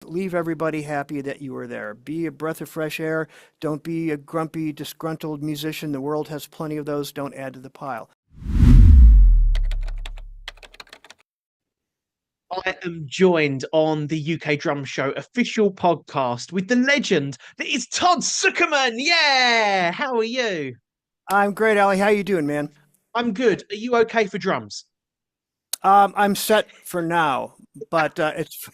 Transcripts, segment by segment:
leave everybody happy that you were there. Be a breath of fresh air. Don't be a grumpy, disgruntled musician. The world has plenty of those. Don't add to the pile. I am joined on the UK Drum Show official podcast with the legend that is Todd Sucherman. Yeah, how are you? I'm great, Ali. How you doing, man? I'm good. Are you okay for drums? I'm set for now, but it's.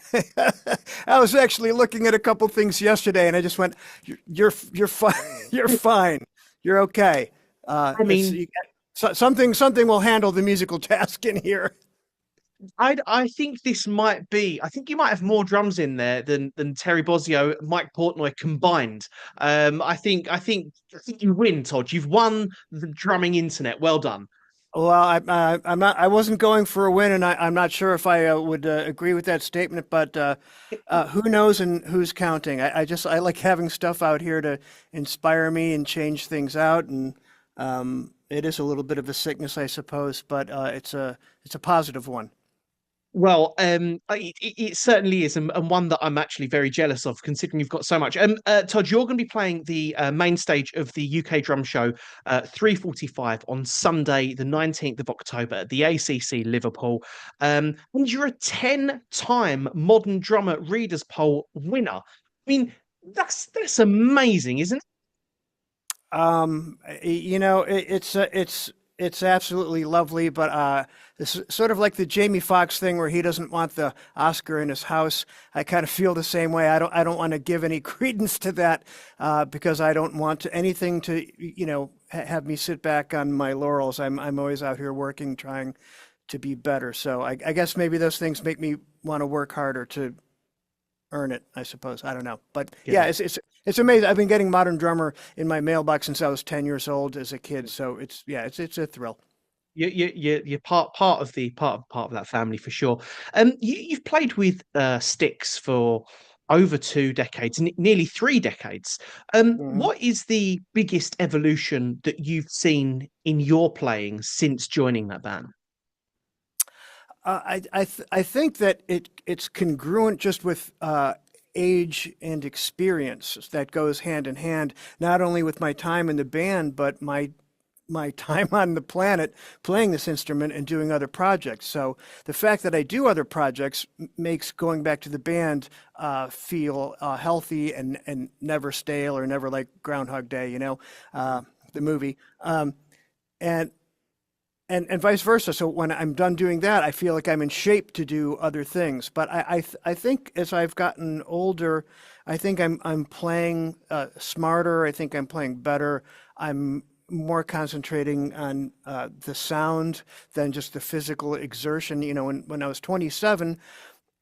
I was actually looking at a couple things yesterday, and I just went, "You're fine. You're fine. You're okay. I It's mean, something will handle the musical task in here." I think this might be. I think you might have more drums in there than Terry Bozzio, Mike Portnoy combined. I think you win, Todd. You've won the drumming internet. Well done. Well, I'm not. I wasn't going for a win, and I'm not sure if I would agree with that statement. But who knows and who's counting? I like having stuff out here to inspire me and change things out, and it is a little bit of a sickness, I suppose, but it's a positive one. Well, it certainly is, and one that I'm actually very jealous of, considering you've got so much. Todd, you're going to be playing the main stage of the UK Drum Show, 3:45 on Sunday, the 19th of October at the ACC Liverpool. And you're a 10-time Modern Drummer Readers Poll winner. I mean, that's amazing, isn't it? It's absolutely lovely, but it's sort of like the Jamie Foxx thing where he doesn't want the Oscar in his house. I kind of feel the same way. I don't want to give any credence to that because I don't want anything to have me sit back on my laurels. I'm always out here working, trying to be better. So I guess maybe those things make me want to work harder to earn it, I suppose. I don't know. But yeah, Yeah. it's amazing. I've been getting Modern Drummer in my mailbox since I was 10 years old as a kid. So it's a thrill. You're part of that family for sure. You've played with Styx for over 2 decades, nearly 3 decades. Mhm. What is the biggest evolution that you've seen in your playing since joining that band? I think that it's congruent just with age and experience that goes hand in hand, not only with my time in the band, but my time on the planet playing this instrument and doing other projects. So the fact that I do other projects makes going back to the band feel healthy and never stale or never like Groundhog Day, the movie. And and vice versa. So when I'm done doing that, I feel like I'm in shape to do other things. But I think as I've gotten older, I think I'm playing smarter. I think I'm playing better. I'm more concentrating on the sound than just the physical exertion. When I was 27,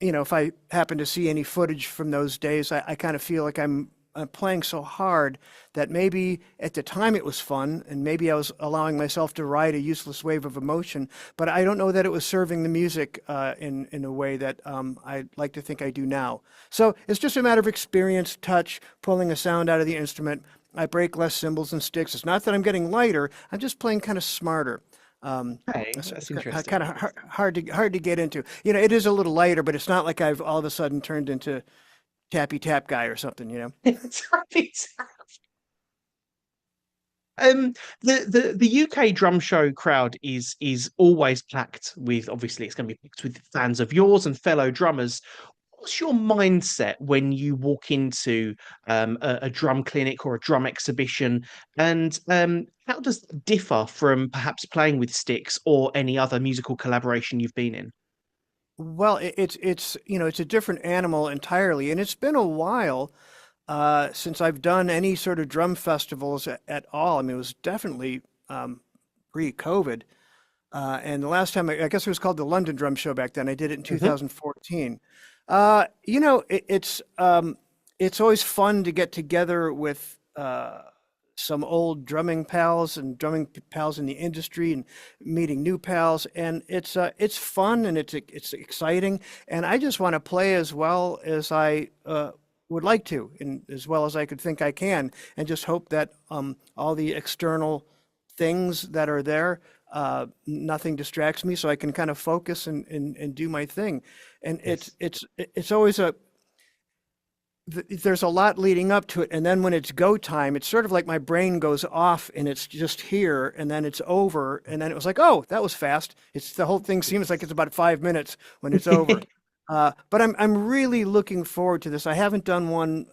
if I happen to see any footage from those days, I kind of feel like I'm playing so hard that maybe at the time it was fun and maybe I was allowing myself to ride a useless wave of emotion, but I don't know that it was serving the music in a way that I like to think I do now. So it's just a matter of experience, touch, pulling a sound out of the instrument. I break less cymbals and sticks. It's not that I'm getting lighter. I'm just playing kind of smarter. Okay, It's that's kind interesting. of hard to get into. It is a little lighter, but it's not like I've all of a sudden turned into tappy tap guy or something. Um, the UK drum show crowd is always packed with, obviously it's going to be packed with fans of yours and fellow drummers. What's your mindset when you walk into a drum clinic or a drum exhibition, and how does that differ from perhaps playing with Styx or any other musical collaboration you've been in? Well, it's a different animal entirely, and it's been a while since I've done any sort of drum festivals at all. I mean, it was definitely pre-COVID, and the last time I guess it was called the London Drum Show back then. I did it in Mhm. 2014. It's always fun to get together with some old drumming pals and drumming pals in the industry and meeting new pals, and it's fun and it's exciting, and I just want to play as well as I would like to, and as well as I could think I can, and just hope that all the external things that are there, nothing distracts me, so I can kind of focus and do my thing. And Yes. it's always there's a lot leading up to it, and then when it's go time, it's sort of like my brain goes off and it's just here, and then it's over, and then it was like, oh, that was fast. It's the whole thing seems like it's about 5 minutes when it's over. But I'm really looking forward to this. I haven't done one.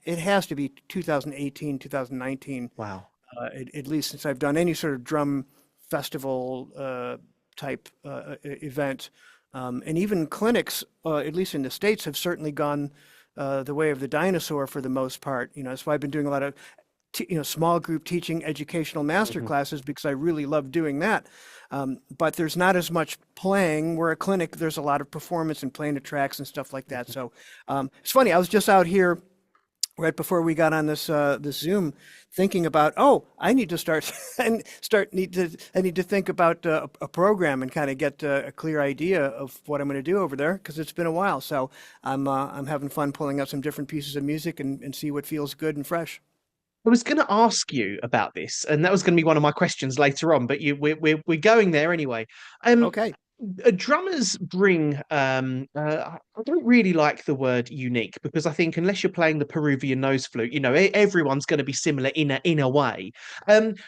It has to be 2018, 2019, Wow. at least since I've done any sort of drum festival type event. And even clinics, at least in the States, have certainly gone the way of the dinosaur for the most part. So I've been doing a lot of small group teaching educational master Mhm. classes because I really love doing that. But there's not as much playing. Where a clinic, there's a lot of performance and playing the tracks and stuff like that. So it's funny. I was just out here right before we got on this Zoom, thinking about, oh, I need to start and I need to think about a program and kind of get a clear idea of what I'm going to do over there because it's been a while. So I'm having fun pulling out some different pieces of music and see what feels good and fresh. I was going to ask you about this, and that was going to be one of my questions later on. But we're going there anyway. Um, Okay. drummers bring. I don't really like the word unique because I think unless you're playing the Peruvian nose flute, everyone's going to be similar in a way.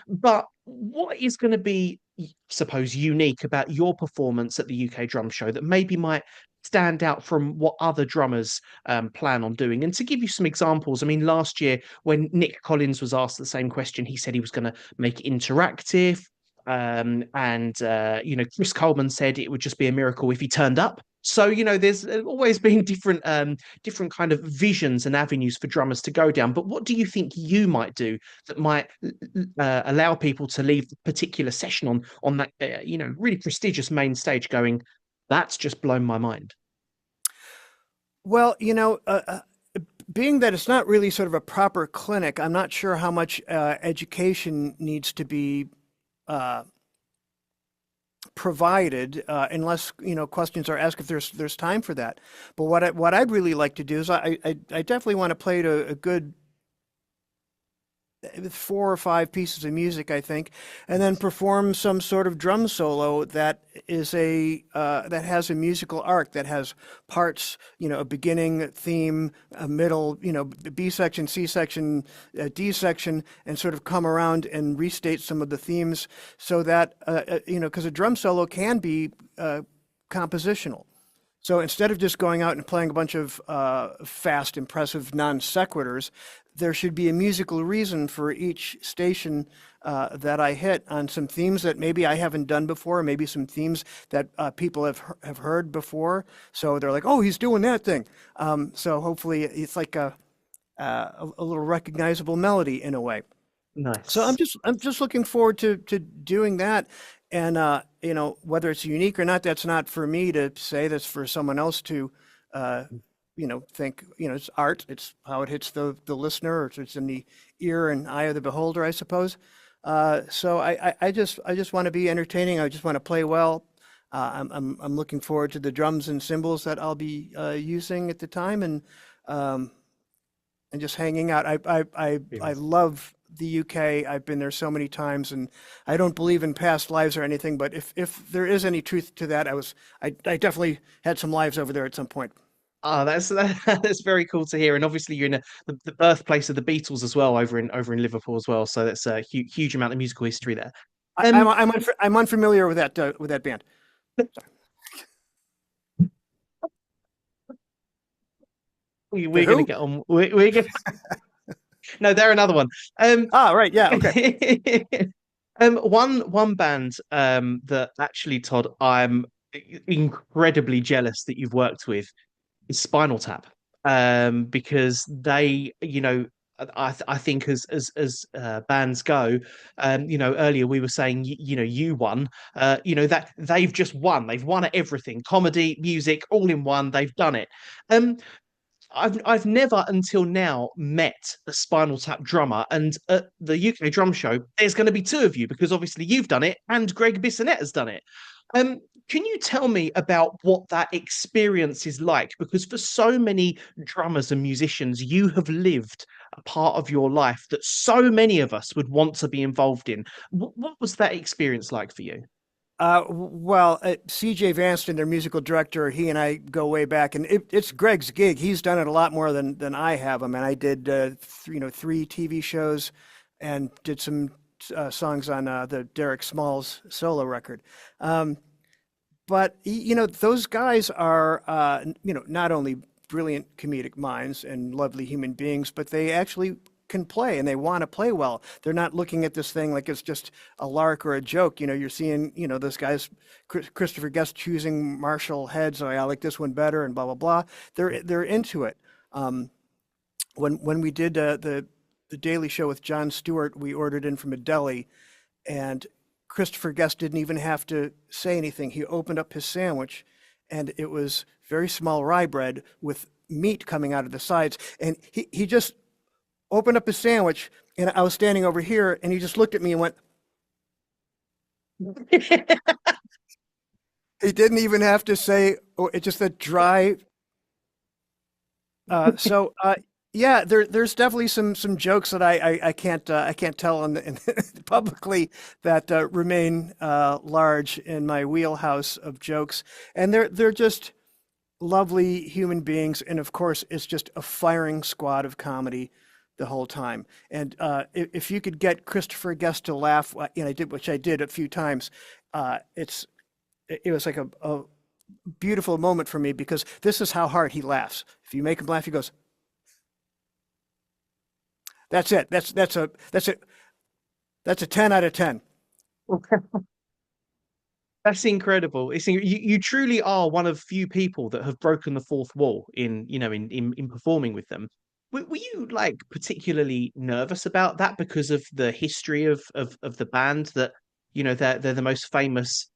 But what is going to be, suppose, unique about your performance at the UK Drum Show that maybe might stand out from what other drummers plan on doing? And to give you some examples, I mean, last year when Nick Collins was asked the same question, he said he was going to make it interactive. And Chris Coleman said it would just be a miracle if he turned up. So, there's always been different kind of visions and avenues for drummers to go down. But what do you think you might do that might allow people to leave the particular session on that really prestigious main stage going, that's just blown my mind? Well, being that it's not really sort of a proper clinic, I'm not sure how much education needs to be uh, provided, unless questions are asked if there's time for that. But what I'd really like to do is I definitely want to play to a good 4 or 5 pieces of music, I think, and then perform some sort of drum solo that is that has a musical arc that has parts, a beginning, theme, a middle, B section, C section, D section, and sort of come around and restate some of the themes so that because a drum solo can be compositional. So instead of just going out and playing a bunch of fast, impressive non sequiturs, there should be a musical reason for each station that I hit on some themes that maybe I haven't done before, maybe some themes that people have heard before. So they're like, "Oh, he's doing that thing." So hopefully, it's like a little recognizable melody in a way. So Nice. I'm just looking forward to doing that, and whether it's unique or not, that's not for me to say. That's for someone else to uh, think. It's art. It's how it hits the listener, or it's in the ear and eye of the beholder, I suppose. So I just want to be entertaining. I just want to play well. I'm looking forward to the drums and cymbals that I'll be using at the time, and just hanging out. I love the UK. I've been there so many times, and I don't believe in past lives or anything. But if there is any truth to that, I definitely had some lives over there at some point. Oh, that's very cool to hear. And obviously, you're in the birthplace of the Beatles as well, over in Liverpool as well. So that's a huge amount of musical history there. Um, I'm unfamiliar with that band. The we're going to Who? get on. We're going. No, they're another one. Um, Ah, right. Yeah. Okay. one band that actually, Todd, I'm incredibly jealous that you've worked with is Spinal Tap. Because they, I think as bands go, earlier we were saying, you won, that they've just won. They've won at everything, comedy, music, all in one. They've done it. Um, I've never until now met a Spinal Tap drummer, and at the UK Drum Show, there's going to be two of you because obviously you've done it and Greg Bissonette has done it. Um, can you tell me about what that experience is like? Because for so many drummers and musicians, you have lived a part of your life that so many of us would want to be involved in. What was that experience like for you? Well, CJ Vanston, their musical director, he and I go way back, and it's Greg's gig. He's done it a lot more than I have. I mean, I did three TV shows, and did some songs on the Derek Smalls solo record. Um, but those guys are not only brilliant comedic minds and lovely human beings, but they actually can play and they want to play well. They're not looking at this thing like it's just a lark or a joke. You're seeing those guys, Christopher Guest choosing Marshall heads. Oh, I like this one better, and blah blah blah. They're into it. Um, when we did the Daily Show with Jon Stewart, we ordered in from a deli, and Christopher Guest didn't even have to say anything. He opened up his sandwich, and it was very small rye bread with meat coming out of the sides. And he just opened up his sandwich, and I was standing over here, and he just looked at me and went, he didn't even have to say, oh, it's just that dry. So yeah, there's definitely some jokes that I can't tell publicly that remain large in my wheelhouse of jokes, and they're just lovely human beings, and of course it's just a firing squad of comedy the whole time. And if you could get Christopher Guest to laugh, I did, which I did a few times. It was like a beautiful moment for me, because this is how hard he laughs. If you make him laugh, he goes, "That's it. That's a 10 out of 10." That's incredible. You truly are one of few people that have broken the fourth wall in performing with them. Were you like particularly nervous about that because of the history of the band, that they're the most famous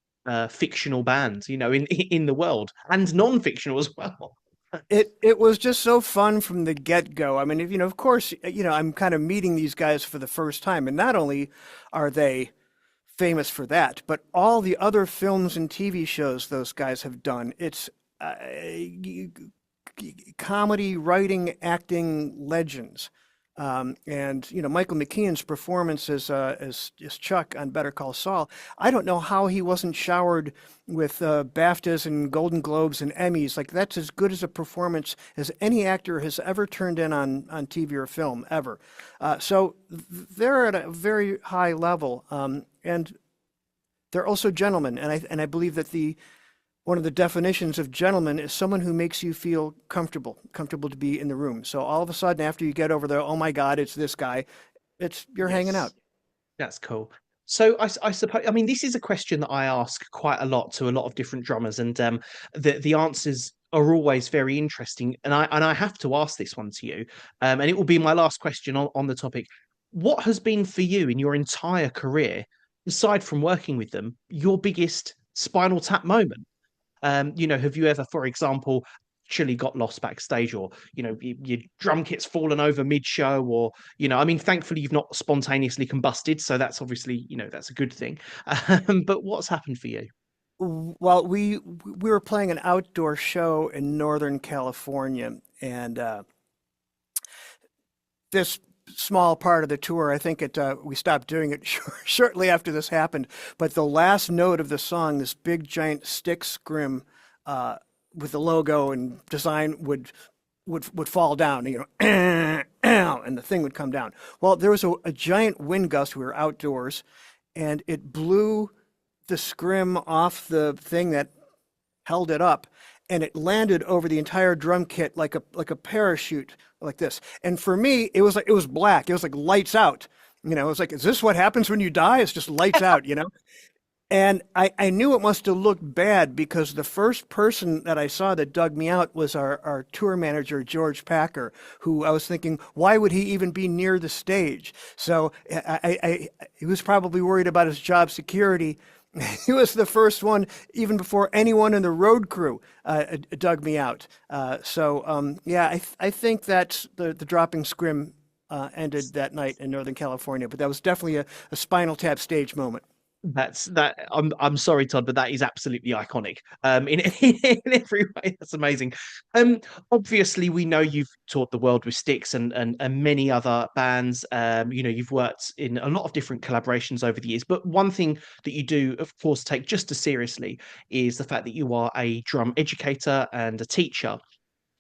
fictional band in the world, and non-fictional as well. It was just so fun from the get-go. I mean, of course, I'm kind of meeting these guys for the first time, and not only are they famous for that, but all the other films and TV shows those guys have done. It's comedy, writing, acting legends. And Michael McKean's performance as Chuck on Better Call Saul. I don't know how he wasn't showered with BAFTAs and Golden Globes and Emmys. Like, that's as good as a performance as any actor has ever turned in on TV or film ever. So they're at a very high level, and they're also gentlemen. And I believe that the one of the definitions of gentleman is someone who makes you feel comfortable to be in the room. So all of a sudden, after you get over there, oh my God, it's this guy. You're hanging Yes. out. That's cool. So I suppose, I mean, this is a question that I ask quite a lot to a lot of different drummers, and the answers are always very interesting. And I have to ask this one to you, and it will be my last question on the topic. What has been for you in your entire career, aside from working with them, your biggest Spinal Tap moment? Have you ever, for example, actually got lost backstage, or your drum kit's fallen over mid-show, or I mean, thankfully you've not spontaneously combusted, so that's obviously that's a good thing. But what's happened for you? Well, we were playing an outdoor show in Northern California, and this small part of the tour, I think we stopped doing it shortly after this happened. But the last note of the song, this big giant Styx scrim with the logo and design would fall down, and the thing would come down. Well, there was a giant wind gust. We were outdoors, and it blew the scrim off the thing that held it up, and it landed over the entire drum kit like a parachute, like this. And for me, it was black. It was like lights out. It was like, is this what happens when you die? It's just lights out. And I knew it must have looked bad, because the first person that I saw that dug me out was our tour manager, George Packer, who I was thinking, why would he even be near the stage? So he was probably worried about his job security. He was the first one, even before anyone in the road crew dug me out. Yeah, I think that the dropping scrim ended that night in Northern California, but that was definitely a Spinal Tap stage moment. That's that. I'm sorry, Todd, but that is absolutely iconic. In every way, that's amazing. Um, Obviously, we know you've toured the world with Styx and many other bands. You've worked in a lot of different collaborations over the years. But one thing that you do, of course, take just as seriously is the fact that you are a drum educator and a teacher.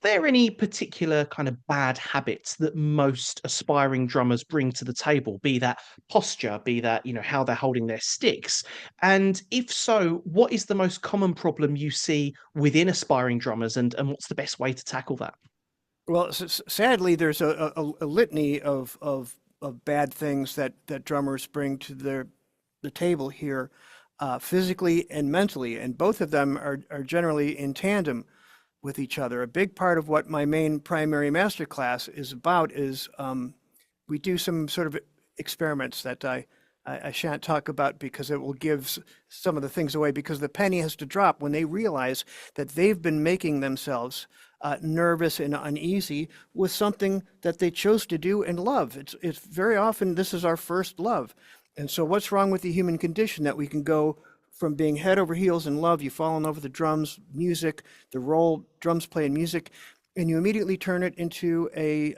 There any particular kind of bad habits that most aspiring drummers bring to the table, be that posture, be that, how they're holding their sticks? And if so, what is the most common problem you see within aspiring drummers, and what's the best way to tackle that? Well, sadly, there's a litany of bad things that drummers bring to the table here, physically and mentally, and both of them are generally in tandem with each other. A big part of what my main primary master class is about is we do some sort of experiments that I shan't talk about because it will give some of the things away because the penny has to drop when they realize that they've been making themselves nervous and uneasy with something that they chose to do and love. It's very often this is our first love. And so what's wrong with the human condition that we can go from being head over heels in love, you fall in love with the drums, music, the role drums play in music, and you immediately turn it into a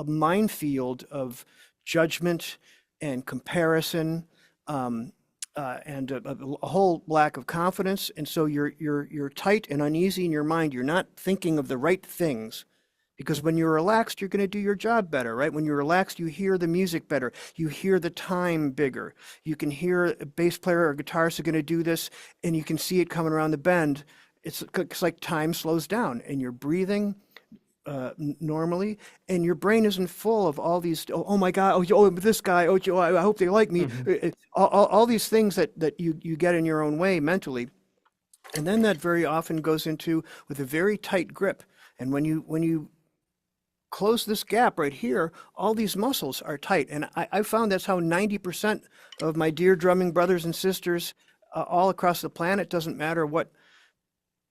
minefield of judgment and comparison, and a whole lack of confidence. And so you're tight and uneasy in your mind. You're not thinking of the right things. Because when you're relaxed, you're going to do your job better, right? When you're relaxed, you hear the music better. You hear the time bigger. You can hear a bass player or guitarist are going to do this, and you can see it coming around the bend. It's like time slows down, and you're breathing normally, and your brain isn't full of all these, oh my God, this guy, I hope they like me. Mhm. All these things that you get in your own way mentally. And then that very often goes into with a very tight grip. And when you close this gap right here, all these muscles are tight. And I found that's how 90% of my dear drumming brothers and sisters all across the planet, doesn't matter what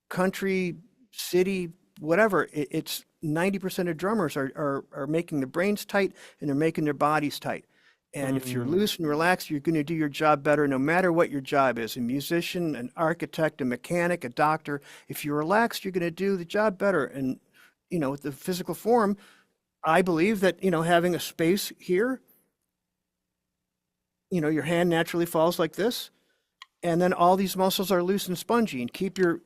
country, city, whatever, it's 90% of drummers are making their brains tight and they're making their bodies tight. And if you're Mm. loose and relaxed, you're going to do your job better no matter what your job is, a musician, an architect, a mechanic, a doctor. If you're relaxed, you're going to do the job better. And, with the physical form, I believe that, having a space here, your hand naturally falls like this, and then all these muscles are loose and spongy, and keep your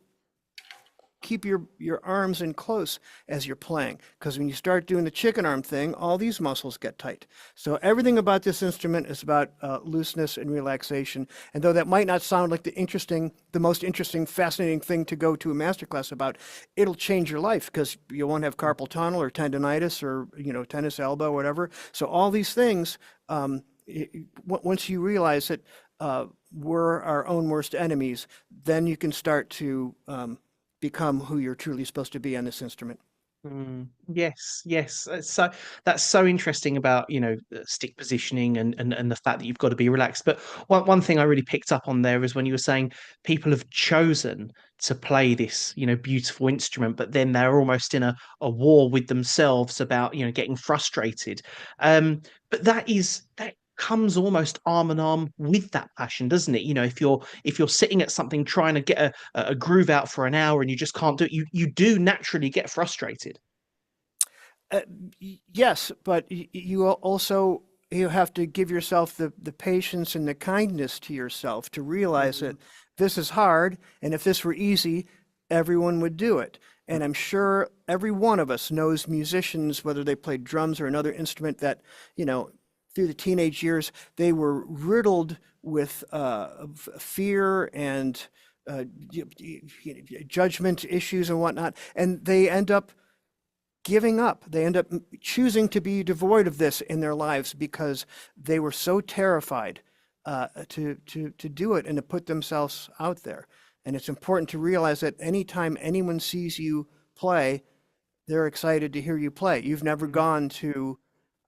arms in close as you're playing, because when you start doing the chicken arm thing, all these muscles get tight. So everything about this instrument is about looseness and relaxation. And though that might not sound like the most interesting, fascinating thing to go to a masterclass about, it'll change your life because you won't have carpal tunnel or tendonitis or tennis elbow, whatever. So all these things, once you realize that we're our own worst enemies, then you can start to become who you're truly supposed to be on this instrument. Yes, yes. That's so interesting about stick positioning and the fact that you've got to be relaxed. But one thing I really picked up on there is when you were saying people have chosen to play this beautiful instrument, but then they're almost in a war with themselves about getting frustrated. But that comes almost arm in arm with that passion, doesn't it? If you're sitting at something trying to get a groove out for an hour and you just can't do it, you do naturally get frustrated. Uh, yes, but you have to give yourself the patience and the kindness to yourself to realize that Mm, this is hard, and if this were easy, everyone would do it. And I'm sure every one of us knows musicians, whether they played drums or another instrument, that, through the teenage years, they were riddled with fear and uh, judgment issues and whatnot, and they end up giving up. They end up choosing to be devoid of this in their lives because they were so terrified to do it and to put themselves out there. And it's important to realize that anytime anyone sees you play, they're excited to hear you play. You've never mm, gone to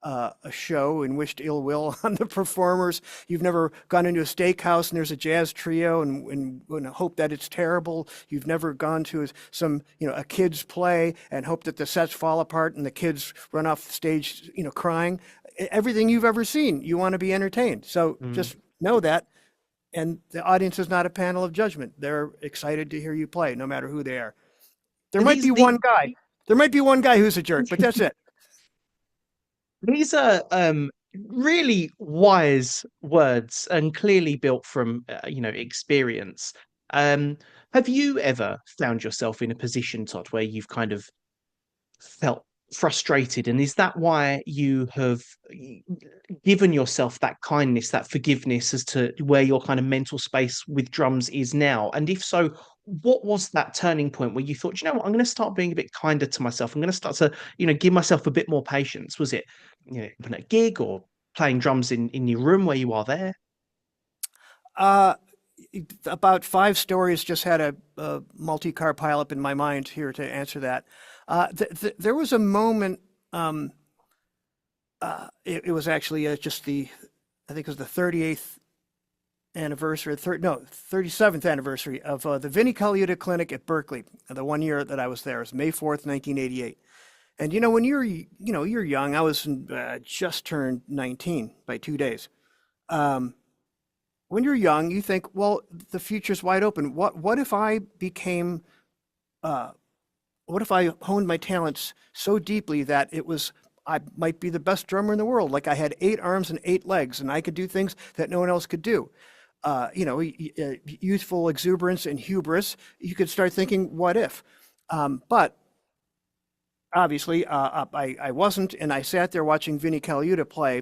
a show and wished ill will on the performers. You've never gone into a steakhouse and there's a jazz trio and hope that it's terrible. You've never gone to a kid's play and hope that the sets fall apart and the kids run off the stage, crying. Everything you've ever seen, you want to be entertained. So mm. just know that. and the audience is not a panel of judgment. They're excited to hear you play, no matter who they are. There might These be one guy. There might be one guy who's a jerk, but that's it. these are really wise words and clearly built from experience. Um, have you ever found yourself in a position, Todd, where you've kind of felt frustrated, and is that why you have given yourself that kindness, that forgiveness, as to where your kind of mental space with drums is now? And if so, what was that turning point where you thought, you know what, I'm going to start being a bit kinder to myself, I'm going to start to give myself a bit more patience? Was it even a gig, or playing drums in your room where you are there? Uh, about 5 stories. Just had a multi-car pileup in my mind here to answer that. There was a moment. It was actually just I think it was the 38th anniversary, 37th anniversary of the Vinnie Colaiuta Clinic at Berkeley. The one year that I was there was May 4th, 1988. And when you're young. I was just turned 19 by 2 days. When you're young, you think, well, the future's wide open. What if I became what if I honed my talents so deeply that I might be the best drummer in the world? Like, I had 8 arms and 8 legs, and I could do things that no one else could do. Youthful exuberance and hubris. You could start thinking, what if? But obviously, I wasn't, and I sat there watching Vinnie Colaiuta play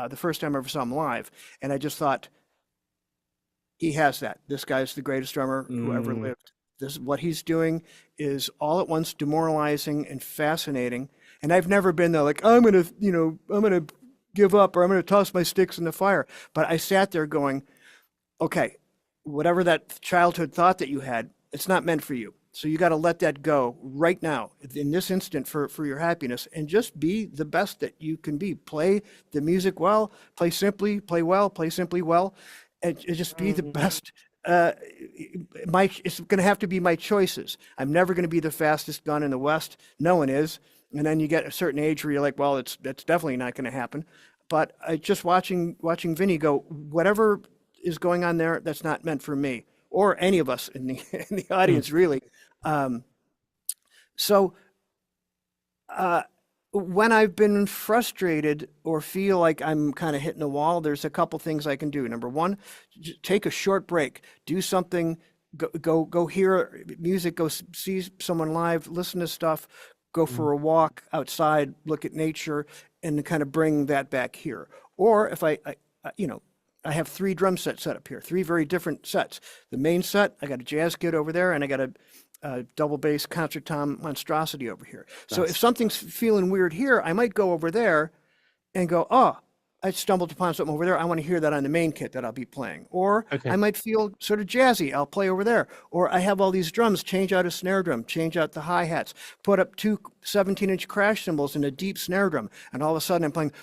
the first time I ever saw him live, and I just thought, he has that. This guy's the greatest drummer who ever Mm. lived. This what he's doing is all at once demoralizing and fascinating. And I've never been there like, I'm gonna give up, or I'm gonna toss my sticks in the fire. But I sat there going, okay, whatever that childhood thought that you had, it's not meant for you. So you got to let that go right now, in this instant, for your happiness, and just be the best that you can be. Play the music well, play simply, play well, play simply well, and just be the best. Uh, it's going to have to be my choices. I'm never going to be the fastest gun in the West. No one is. And then you get a certain age where you're like, well, that's definitely not going to happen. But just watching Vinny go, whatever is going on there, that's not meant for me or any of us in the in the Mm. audience, really. Um, so when I've been frustrated or feel like I'm kind of hitting a wall, there's a couple things I can do. Number one, take a short break, do something, go hear music, go see someone live, listen to stuff, go Mm. for a walk outside, look at nature, and kind of bring that back here. Or if I have 3 drum sets set up here, 3 very different sets. The main set, I got a jazz kit over there, and I got a double bass concert tom monstrosity over here. So if Nice. something's feeling weird here, I might go over there and go, oh, I stumbled upon something over there. I want to hear that on the main kit that I'll be playing. Or I Okay. might feel sort of jazzy. I'll play over there. Or I have all these drums, change out a snare drum, change out the hi-hats, put up 2 17-inch crash cymbals and a deep snare drum. And all of a sudden I'm playing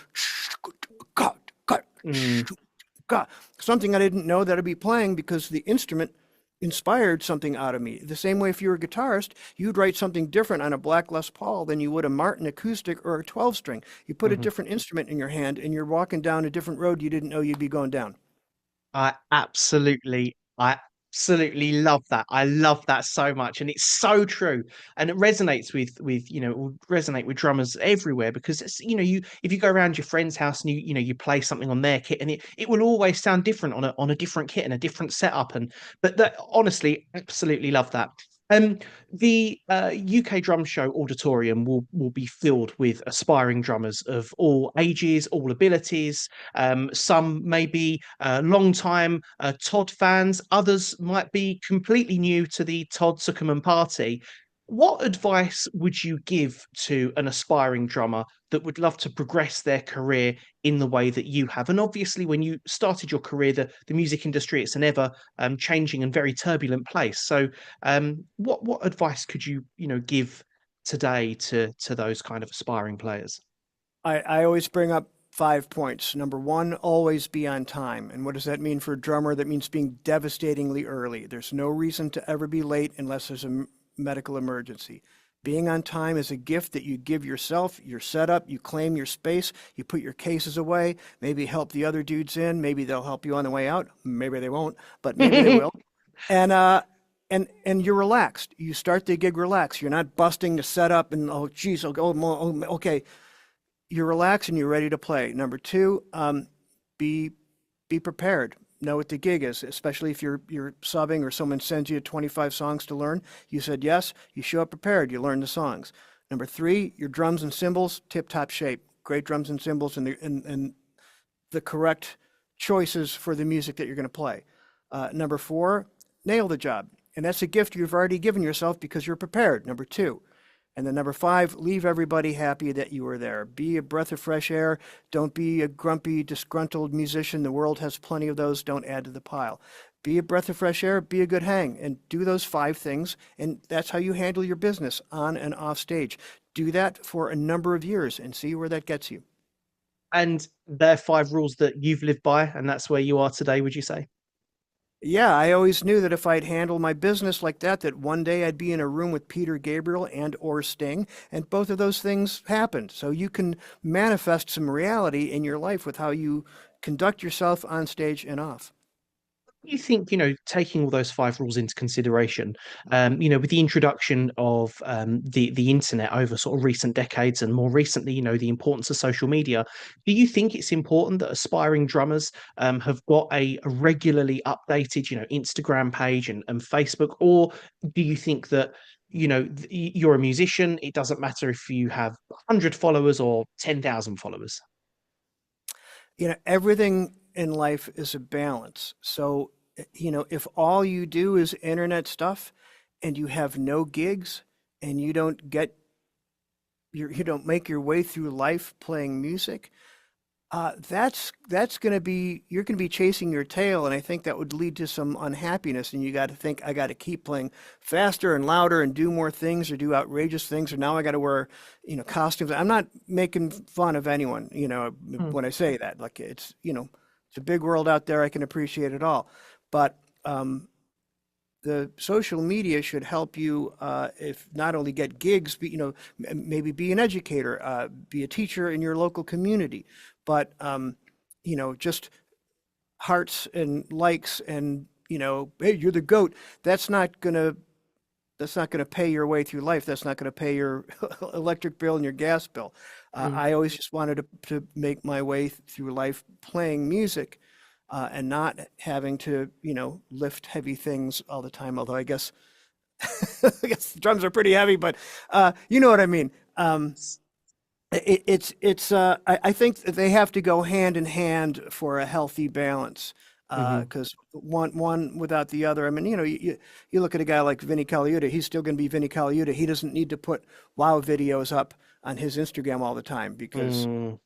Mm. something I didn't know that I'd be playing because the instrument inspired something out of me. The same way, if you were a guitarist, you'd write something different on a Black Les Paul than you would a Martin acoustic or a 12 string. You put a Mhm. different instrument in your hand and you're walking down a different road you didn't know you'd be going down. I absolutely love that. I love that so much, and it's so true. And it resonates it will resonate with drummers everywhere, because it's, you if you go around your friend's house and you play something on their kit, and it will always sound different on a different kit and a different setup. And but that, honestly, absolutely love that. Um, the UK Drum Show auditorium will be filled with aspiring drummers of all ages, all abilities. Some may be long-time Todd fans, others might be completely new to the Todd Sucherman party. What advice would you give to an aspiring drummer that would love to progress their career in the way that you have? And obviously, when you started your career, the music industry, it's an ever changing and very turbulent place. So, what advice could you give today to those kind of aspiring players? I always bring up 5 points. Number one, always be on time. And what does that mean for a drummer? That means being devastatingly early. There's no reason to ever be late unless there's a medical emergency. Being on time is a gift that you give yourself. You're set up, you claim your space, you put your cases away, maybe help the other dudes in, maybe they'll help you on the way out, maybe they won't, but maybe they will. And and you're relaxed. You start the gig relaxed. You're not busting the setup and oh geez, okay. You're relaxed and you're ready to play. Number two, be be prepared. Know what the gig is, especially if you're subbing or someone sends you 25 songs to learn. You said yes, you show up prepared, you learn the songs. Number three, your drums and cymbals, tip-top shape. Great drums and cymbals and the correct choices for the music that you're going to play. Number four, nail the job. And that's a gift you've already given yourself because you're prepared. Number two. And then number five, leave everybody happy that you were there. Be a breath of fresh air. Don't be a grumpy, disgruntled musician. The world has plenty of those. Don't add to the pile. Be a breath of fresh air, be a good hang, and do those five things. And that's how you handle your business on and off stage. Do that for a number of years and see where that gets you. And they're five rules that you've lived by, and that's where you are today, would you say? Yeah, I always knew that if I'd handle my business like that, that one day I'd be in a room with Peter Gabriel and or Sting, and both of those things happened. So you can manifest some reality in your life with how you conduct yourself on stage and off. You think, taking all those five rules into consideration, with the introduction of the internet over sort of recent decades, and more recently, the importance of social media, do you think it's important that aspiring drummers have got a regularly updated, Instagram page and Facebook, or do you think that you're a musician, it doesn't matter if you have 100 followers or 10,000 followers? Everything in life is a balance. So, if all you do is internet stuff and you have no gigs and you don't make your way through life playing music, that's going to be you're going to be chasing your tail, and I think that would lead to some unhappiness. And you got to think, I got to keep playing faster and louder and do more things or do outrageous things, or now I got to wear costumes. I'm not making fun of anyone, Mm. when I say that. Like it's a big world out there. I can appreciate it all, but the social media should help you if not only get gigs, but maybe be an educator, be a teacher in your local community, but just hearts and likes and hey, you're the goat. That's not gonna pay your way through life. That's not gonna pay your electric bill and your gas bill. Mm. I always just wanted to make my way through life playing music and not having to, lift heavy things all the time. Although I guess, I guess the drums are pretty heavy, but you know what I mean. I think that they have to go hand in hand for a healthy balance. Hmm. Because one without the other. I mean, you look at a guy like Vinny Colaiuta. He's still going to be Vinny Colaiuta. He doesn't need to put wow videos up on his Instagram all the time because Mm.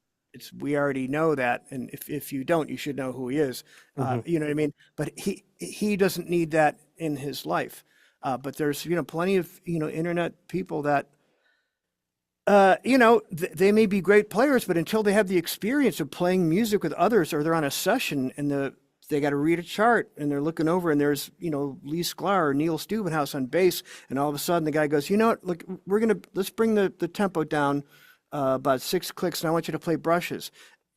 we already know that, and if you don't, you should know who he is. Hmm. You know what I mean? But he doesn't need that in his life. But there's plenty of internet people that they may be great players, but until they have the experience of playing music with others, or they're on a session and they got to read a chart and they're looking over and there's Lee Sklar or Neil Steubenhouse on bass, and all of a sudden the guy goes, you know what, look, let's bring the tempo down about 6 clicks, and I want you to play brushes,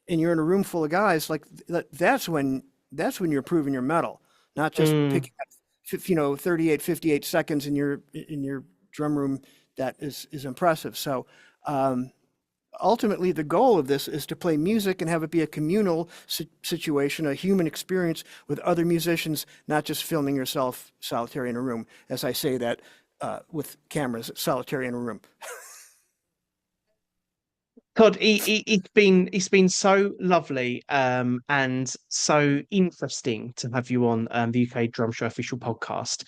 and you're in a room full of guys like that's when you're proving your mettle, not just Mm. picking up 38 58 seconds in your drum room. That is impressive. So ultimately the goal of this is to play music and have it be a communal situation, a human experience with other musicians, not just filming yourself solitary in a room, as I say that with cameras, solitary in a room. Todd, it's been so lovely and so interesting to have you on the UK Drum Show official podcast.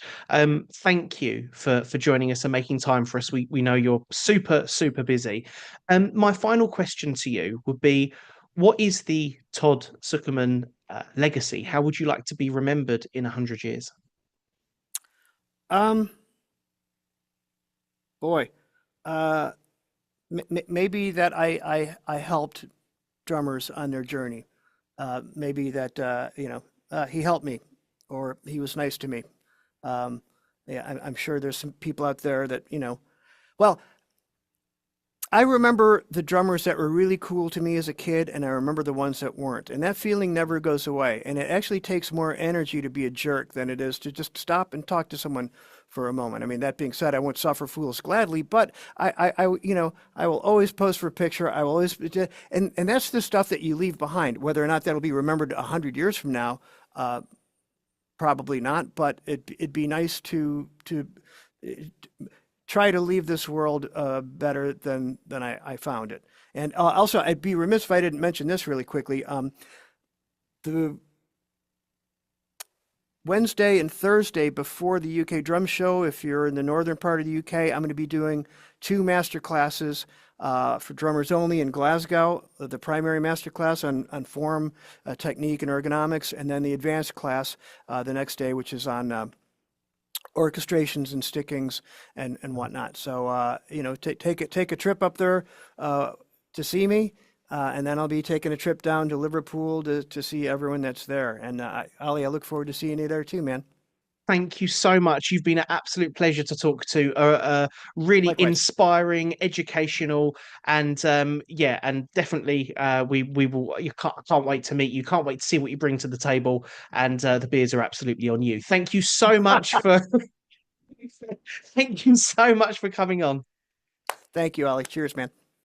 Thank you for joining us and making time for us. We know you're super busy. My final question to you would be, what is the Todd Sucherman legacy? How would you like to be remembered in 100 years? um Boy, uh maybe that I helped drummers on their journey. Maybe that he helped me, or he was nice to me. Um, yeah, I'm sure there's some people out there that Well, I remember the drummers that were really cool to me as a kid, and I remember the ones that weren't. And that feeling never goes away. And it actually takes more energy to be a jerk than it is to just stop and talk to someone for a moment. I mean, that being said, I won't suffer fools gladly, but I will always pose for a picture. I will always, and that's the stuff that you leave behind. Whether or not that'll be remembered 100 years from now, uh, probably not. But it'd be nice to try to leave this world better than I found it. And also, I'd be remiss if I didn't mention this really quickly. The Wednesday and Thursday before the UK Drum Show, if you're in the northern part of the UK, I'm going to be doing two master classes for drummers only in Glasgow. The primary master class on form, technique, and ergonomics, and then the advanced class the next day, which is on orchestrations and stickings and whatnot. So take a trip up there to see me, and then I'll be taking a trip down to Liverpool to see everyone that's there. And Ollie, I look forward to seeing you there too, man. Thank you so much. You've been an absolute pleasure to talk to. Really Likewise. inspiring, educational, and yeah, and definitely we will. You can't wait to meet you. Can't wait to see what you bring to the table. And the beers are absolutely on you. Thank you so much for thank you so much for coming on. Thank you, Ollie. Cheers, man.